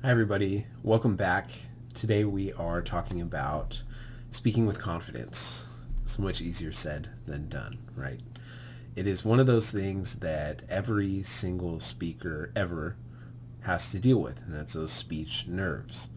Hi everybody, welcome back. Today we are talking about speaking with confidence. So much easier said than done, right? It is one of those things that every single speaker ever has to deal with, and that's those speech nerves.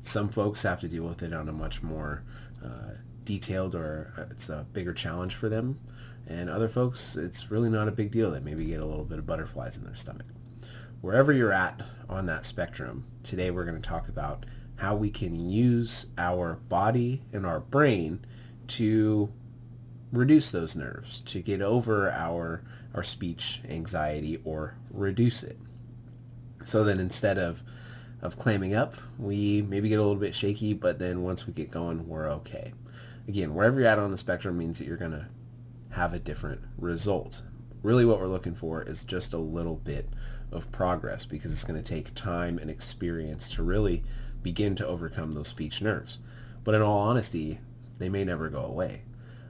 Some folks have to deal with it on a much more detailed, or it's a bigger challenge for them, and other folks it's really not a big deal. They maybe get a little bit of butterflies in their stomach. Wherever you're at on that spectrum, today we're going to talk about how we can use our body and our brain to reduce those nerves, to get over our speech anxiety or reduce it. So then instead of clamming up, we maybe get a little bit shaky, but then once we get going, we're okay. Again, wherever you're at on the spectrum means that you're going to have a different result. Really what we're looking for is just a little bit of progress, because it's going to take time and experience to really begin to overcome those speech nerves. But in all honesty, they may never go away.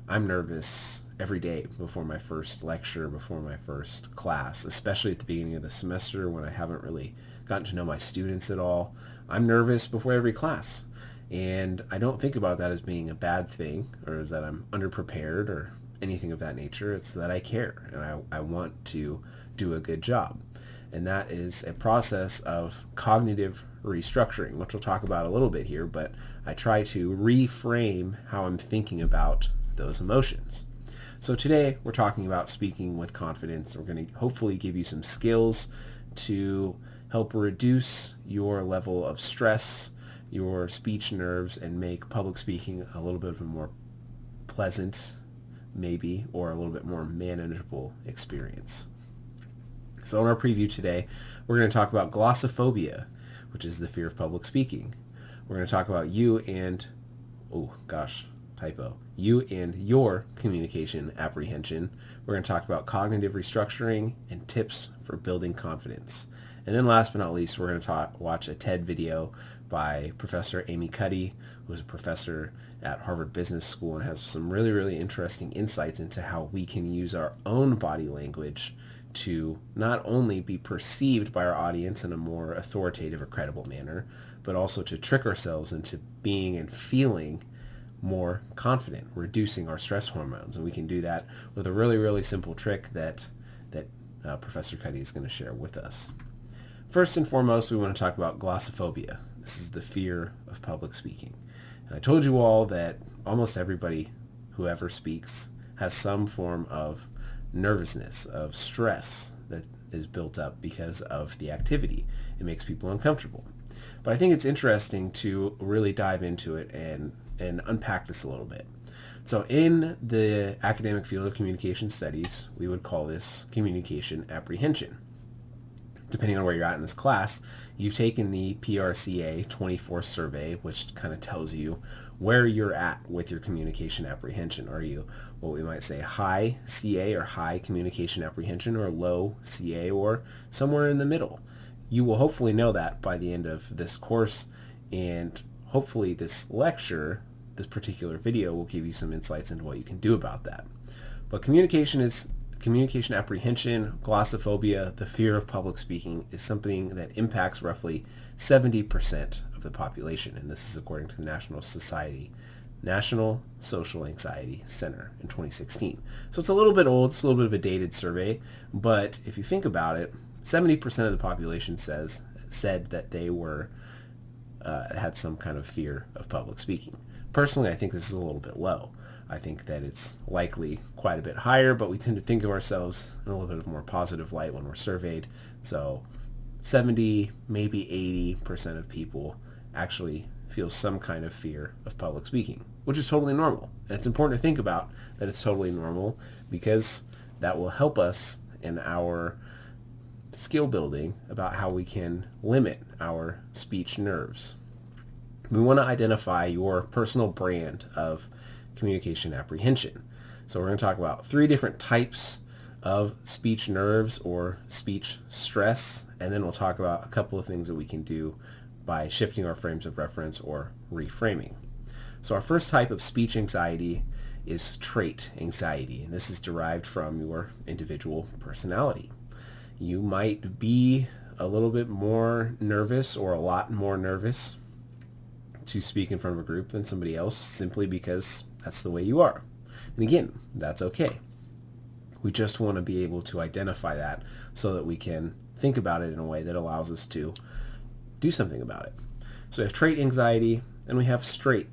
I'm nervous every day before my first lecture, before my first class, especially at the beginning of the semester when I haven't really gotten to know my students at all. I'm nervous before every class. And I don't think about that as being a bad thing, or as that I'm underprepared or anything of that nature. It's that I care and I want to do a good job. And that is a process of cognitive restructuring, which we'll talk about a little bit here, but I try to reframe how I'm thinking about those emotions. So today we're talking about speaking with confidence. We're going to hopefully give you some skills to help reduce your level of stress, your speech nerves, and make public speaking a little bit of a more pleasant, maybe, or a little bit more manageable experience. So in our preview today, we're going to talk about glossophobia, which is the fear of public speaking. We're going to talk about you and your communication apprehension. We're going to talk about cognitive restructuring and tips for building confidence. And then last but not least, we're going to watch a TED video by Professor Amy Cuddy, who is a professor at Harvard Business School and has some really, really interesting insights into how we can use our own body language to not only be perceived by our audience in a more authoritative or credible manner, but also to trick ourselves into being and feeling more confident, reducing our stress hormones. And we can do that with a really, really simple trick that Professor Cuddy is going to share with us. First and foremost, we want to talk about glossophobia. This is the fear of public speaking. And I told you all that almost everybody who ever speaks has some form of nervousness, of stress that is built up because of the activity. It makes people uncomfortable. But I think it's interesting to really dive into it and unpack this a little bit. So in the academic field of communication studies, we would call this communication apprehension. Depending on where you're at in this class, you've taken the PRCA 24 survey, which kind of tells you where you're at with your communication apprehension. Are you what we might say high CA or high communication apprehension, or low CA, or somewhere in the middle? You will hopefully know that by the end of this course, and hopefully this lecture, this particular video, will give you some insights into what you can do about that. But communication apprehension, glossophobia, the fear of public speaking, is something that impacts roughly 70% of the population, and this is according to the National Social Anxiety Center in 2016. So it's a little bit old, it's a little bit of a dated survey, but if you think about it, 70% of the population said that they had some kind of fear of public speaking. Personally, I think this is a little bit low. I think that it's likely quite a bit higher, but we tend to think of ourselves in a little bit of a more positive light when we're surveyed. So 70, maybe 80% of people actually feel some kind of fear of public speaking, which is totally normal. And it's important to think about that it's totally normal, because that will help us in our skill building about how we can limit our speech nerves. We want to identify your personal brand of communication apprehension. So we're going to talk about 3 different types of speech nerves or speech stress, and then we'll talk about a couple of things that we can do by shifting our frames of reference or reframing. So our first type of speech anxiety is trait anxiety, and this is derived from your individual personality. You might be a little bit more nervous or a lot more nervous to speak in front of a group than somebody else simply because that's the way you are. And again, that's okay. We just want to be able to identify that so that we can think about it in a way that allows us to do something about it. So we have trait anxiety and we have state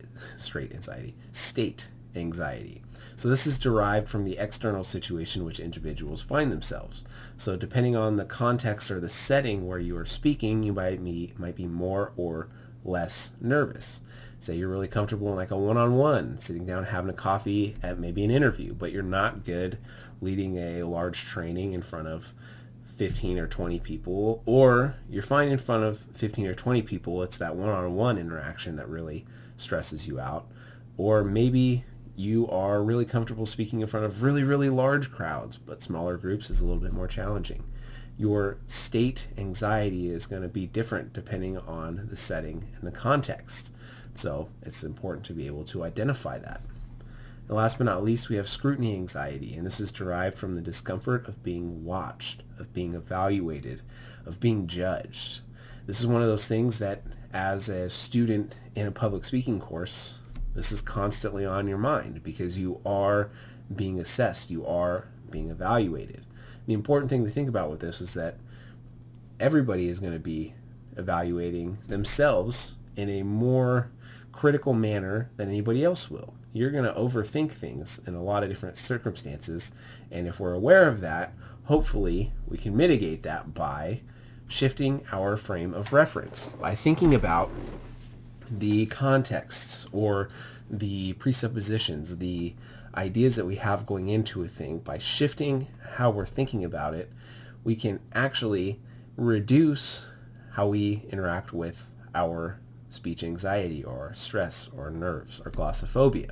anxiety. So this is derived from the external situation which individuals find themselves. So depending on the context or the setting where you are speaking, you might be more or less nervous. Say you're really comfortable in like a one-on-one, sitting down having a coffee at maybe an interview, but you're not good leading a large training in front of 15 or 20 people, or you're fine in front of 15 or 20 people. It's that one-on-one interaction that really stresses you out. Or maybe you are really comfortable speaking in front of really, really large crowds, but smaller groups is a little bit more challenging. Your state anxiety is going to be different depending on the setting and the context. So it's important to be able to identify that. And last but not least, we have scrutiny anxiety, and this is derived from the discomfort of being watched, of being evaluated, of being judged. This is one of those things that as a student in a public speaking course, this is constantly on your mind because you are being assessed, you are being evaluated. The important thing to think about with this is that everybody is going to be evaluating themselves in a more critical manner than anybody else will. You're going to overthink things in a lot of different circumstances, and if we're aware of that, hopefully we can mitigate that by shifting our frame of reference, by thinking about the contexts or the presuppositions, the ideas that we have going into a thing. By shifting how we're thinking about it, we can actually reduce how we interact with our speech anxiety or stress or nerves or glossophobia.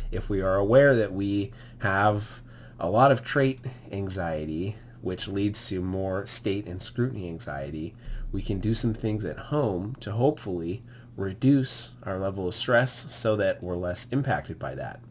If we are aware that we have a lot of trait anxiety, which leads to more state and scrutiny anxiety, we can do some things at home to hopefully reduce our level of stress so that we're less impacted by that.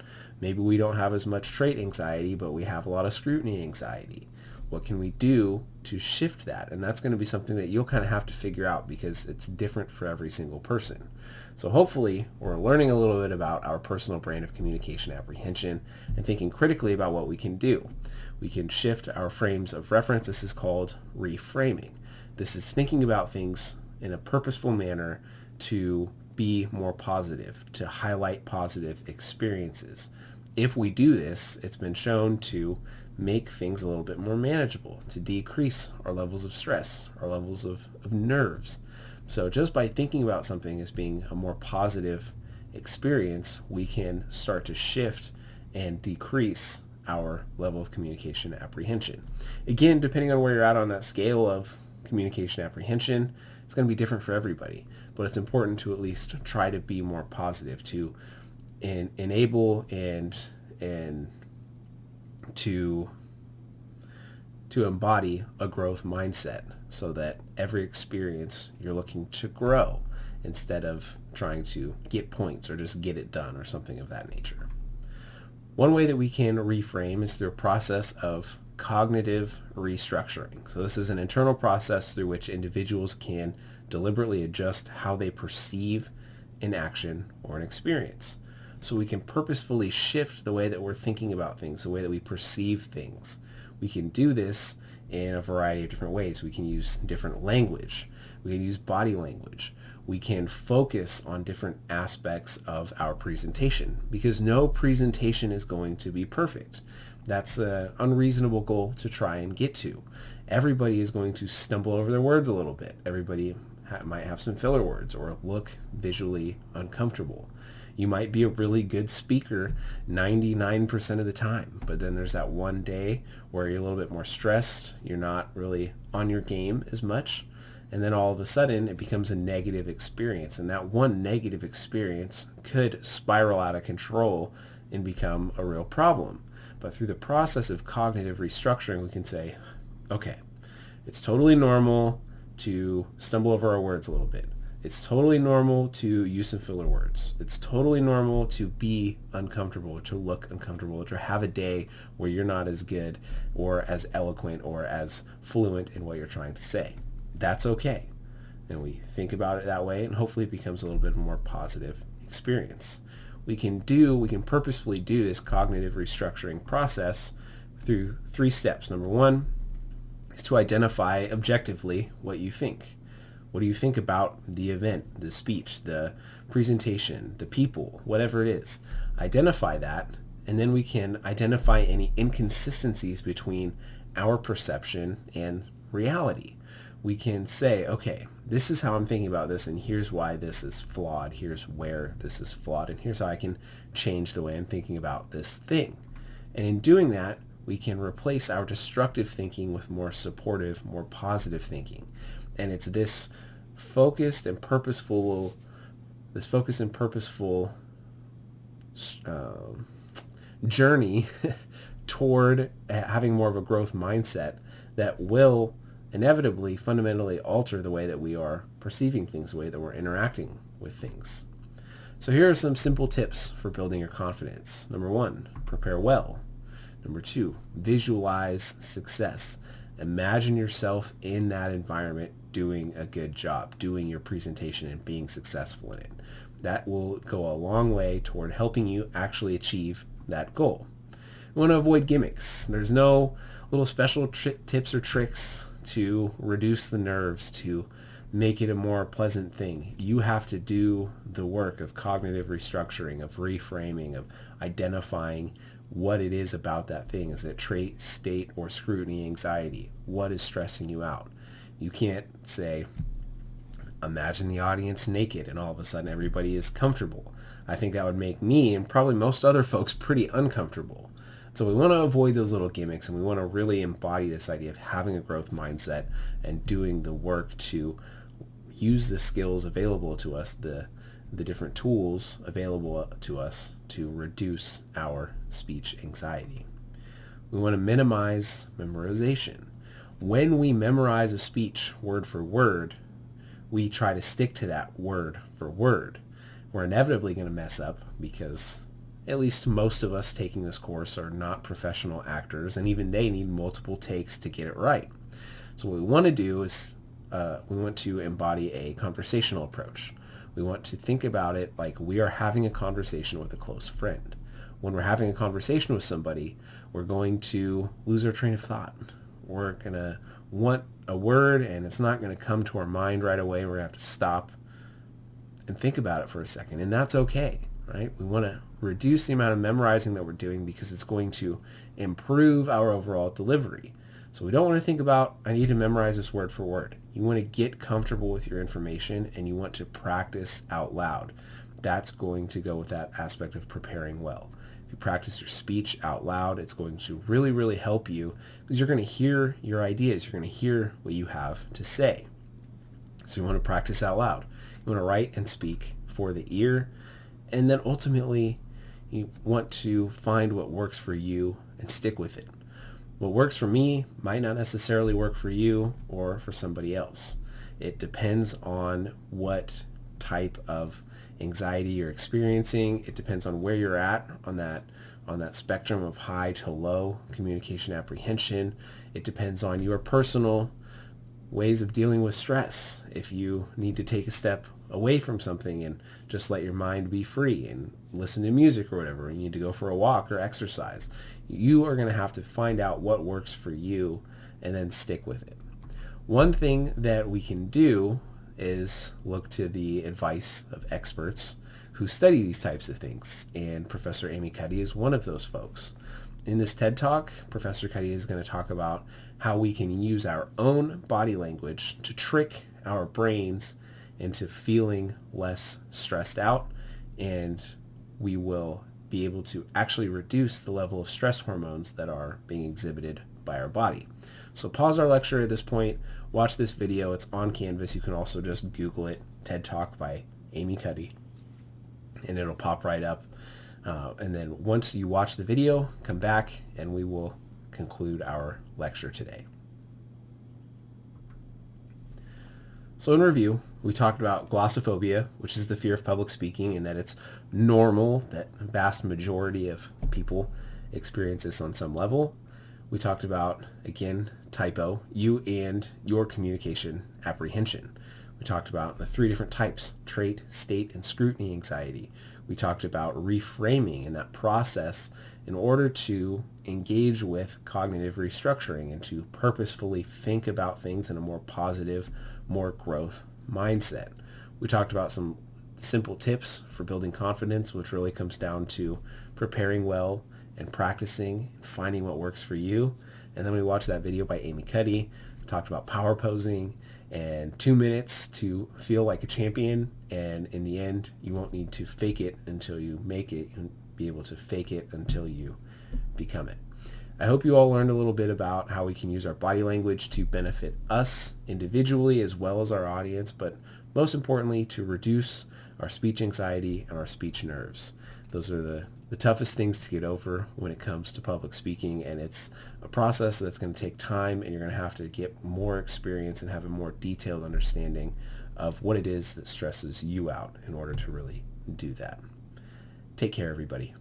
Maybe we don't have as much trait anxiety, but we have a lot of scrutiny anxiety. What can we do to shift that? And that's going to be something that you'll kind of have to figure out because it's different for every single person. So hopefully we're learning a little bit about our personal brand of communication apprehension and thinking critically about what we can do. We can shift our frames of reference. This is called reframing. This is thinking about things in a purposeful manner to be more positive, to highlight positive experiences. If we do this, it's been shown to make things a little bit more manageable, to decrease our levels of stress, our levels of nerves. So just by thinking about something as being a more positive experience, we can start to shift and decrease our level of communication apprehension. Again, depending on where you're at on that scale of communication apprehension, it's going to be different for everybody, but it's important to at least try to be more positive, to enable and to embody a growth mindset so that every experience you're looking to grow instead of trying to get points or just get it done or something of that nature. One way that we can reframe is through a process of cognitive restructuring. So this is an internal process through which individuals can deliberately adjust how they perceive an action or an experience. So we can purposefully shift the way that we're thinking about things, the way that we perceive things. We can do this in a variety of different ways. We can use different language. We can use body language. We can focus on different aspects of our presentation because no presentation is going to be perfect. That's an unreasonable goal to try and get to. Everybody is going to stumble over their words a little bit. Everybody might have some filler words or look visually uncomfortable. You might be a really good speaker 99% of the time, but then there's that one day where you're a little bit more stressed, you're not really on your game as much, and then all of a sudden it becomes a negative experience, and that one negative experience could spiral out of control and become a real problem. But through the process of cognitive restructuring, we can say, okay, it's totally normal to stumble over our words a little bit. It's totally normal to use some filler words. It's totally normal to be uncomfortable, or to look uncomfortable, or to have a day where you're not as good or as eloquent or as fluent in what you're trying to say. That's okay. And we think about it that way, and hopefully it becomes a little bit more positive experience. We can purposefully do this cognitive restructuring process through 3 steps. Number 1 is to identify objectively what you think. What do you think about the event, the speech, the presentation, the people, whatever it is? Identify that, and then we can identify any inconsistencies between our perception and reality. We can say, okay, this is how I'm thinking about this, and here's why this is flawed. Here's where this is flawed, and here's how I can change the way I'm thinking about this thing. And in doing that, we can replace our destructive thinking with more supportive, more positive thinking. And it's this focused and purposeful journey toward having more of a growth mindset that will inevitably fundamentally alter the way that we are perceiving things, the way that we're interacting with things. So here are some simple tips for building your confidence. Number 1, prepare well. Number 2, visualize success. Imagine yourself in that environment doing a good job, doing your presentation and being successful in it. That will go a long way toward helping you actually achieve that goal. We want to avoid gimmicks. There's no little special tips or tricks to reduce the nerves, to make it a more pleasant thing. You have to do the work of cognitive restructuring, of reframing, of identifying what it is about that thing. Is it trait, state, or scrutiny anxiety? What is stressing you out? You can't say, imagine the audience naked and all of a sudden everybody is comfortable. I think that would make me and probably most other folks pretty uncomfortable. So we want to avoid those little gimmicks, and we want to really embody this idea of having a growth mindset and doing the work to use the skills available to us, the different tools available to us to reduce our speech anxiety. We want to minimize memorization. When we memorize a speech word for word, we try to stick to that word for word. We're inevitably going to mess up because at least most of us taking this course are not professional actors, and even they need multiple takes to get it right. So what we want to do is we want to embody a conversational approach. We want to think about it like we are having a conversation with a close friend. When we're having a conversation with somebody, we're going to lose our train of thought. We're going to want a word, and it's not going to come to our mind right away. We're going to have to stop and think about it for a second, and that's okay, right? We want to reduce the amount of memorizing that we're doing because it's going to improve our overall delivery. So we don't want to think about, I need to memorize this word for word. You want to get comfortable with your information, and you want to practice out loud. That's going to go with that aspect of preparing well. If you practice your speech out loud, it's going to really, really help you because you're going to hear your ideas. You're going to hear what you have to say. So you want to practice out loud. You want to write and speak for the ear, and then ultimately you want to find what works for you and stick with it. What works for me might not necessarily work for you or for somebody else. It depends on what type of anxiety you're experiencing. It depends on where you're at on that spectrum of high to low communication apprehension. It depends on your personal ways of dealing with stress. If you need to take a step away from something and just let your mind be free and listen to music or whatever, you need to go for a walk or exercise, you are going to have to find out what works for you and then stick with it. One thing that we can do is look to the advice of experts who study these types of things, and Professor Amy Cuddy is one of those folks. In this TED Talk, Professor Cuddy is going to talk about how we can use our own body language to trick our brains into feeling less stressed out, and we will be able to actually reduce the level of stress hormones that are being exhibited by our body. So pause our lecture at this point, watch this video. It's on Canvas. You can also just Google it, TED Talk by Amy Cuddy, and it'll pop right up. And then once you watch the video, come back and we will conclude our lecture today. So in review, we talked about glossophobia, which is the fear of public speaking, and that it's normal that a vast majority of people experience this on some level. We talked about, again, typo, you and your communication apprehension. We talked about the 3 different types: trait, state, and scrutiny anxiety. We talked about reframing and that process in order to engage with cognitive restructuring and to purposefully think about things in a more positive, more growth mindset. We talked about some simple tips for building confidence, which really comes down to preparing well and practicing and finding what works for you. And then we watched that video by Amy Cuddy, talked about power posing and 2 minutes to feel like a champion. And in the end, you won't need to fake it until you make it, and be able to fake it until you become it. I hope you all learned a little bit about how we can use our body language to benefit us individually as well as our audience, but most importantly, to reduce our speech anxiety and our speech nerves. Those are the toughest things to get over when it comes to public speaking, and it's a process that's going to take time, and you're going to have to get more experience and have a more detailed understanding of what it is that stresses you out in order to really do that. Take care, everybody.